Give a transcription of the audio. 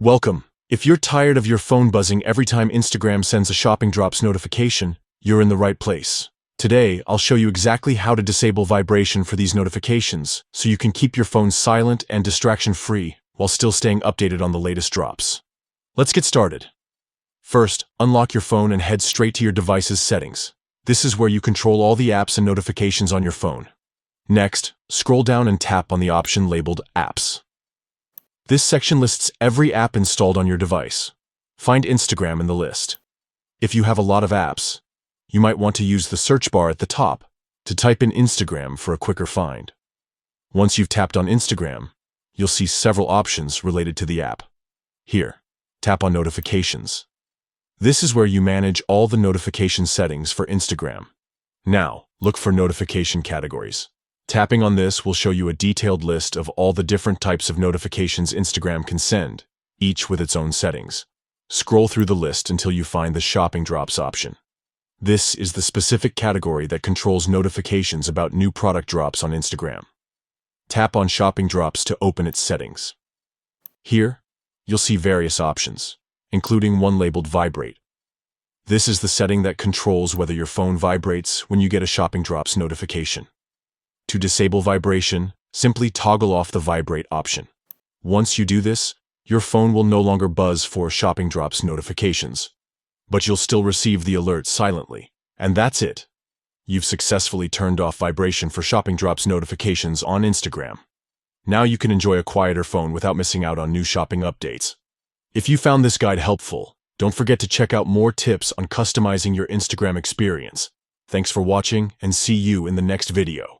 Welcome. If you're tired of your phone buzzing every time Instagram sends a shopping drops notification, you're in the right place. Today, I'll show you exactly how to disable vibration for these notifications so you can keep your phone silent and distraction-free while still staying updated on the latest drops. Let's get started. First, unlock your phone and head straight to your device's settings. This is where you control all the apps and notifications on your phone. Next, scroll down and tap on the option labeled Apps. This section lists every app installed on your device. Find Instagram in the list. If you have a lot of apps, you might want to use the search bar at the top to type in Instagram for a quicker find. Once you've tapped on Instagram, you'll see several options related to the app. Here, tap on Notifications. This is where you manage all the notification settings for Instagram. Now, look for notification categories. Tapping on this will show you a detailed list of all the different types of notifications Instagram can send, each with its own settings. Scroll through the list until you find the Shopping Drops option. This is the specific category that controls notifications about new product drops on Instagram. Tap on Shopping Drops to open its settings. Here, you'll see various options, including one labeled Vibrate. This is the setting that controls whether your phone vibrates when you get a Shopping Drops notification. To disable vibration, simply toggle off the Vibrate option. Once you do this, your phone will no longer buzz for Shopping Drops notifications, but you'll still receive the alert silently. And that's it. You've successfully turned off vibration for Shopping Drops notifications on Instagram. Now you can enjoy a quieter phone without missing out on new shopping updates. If you found this guide helpful, don't forget to check out more tips on customizing your Instagram experience. Thanks for watching, and see you in the next video.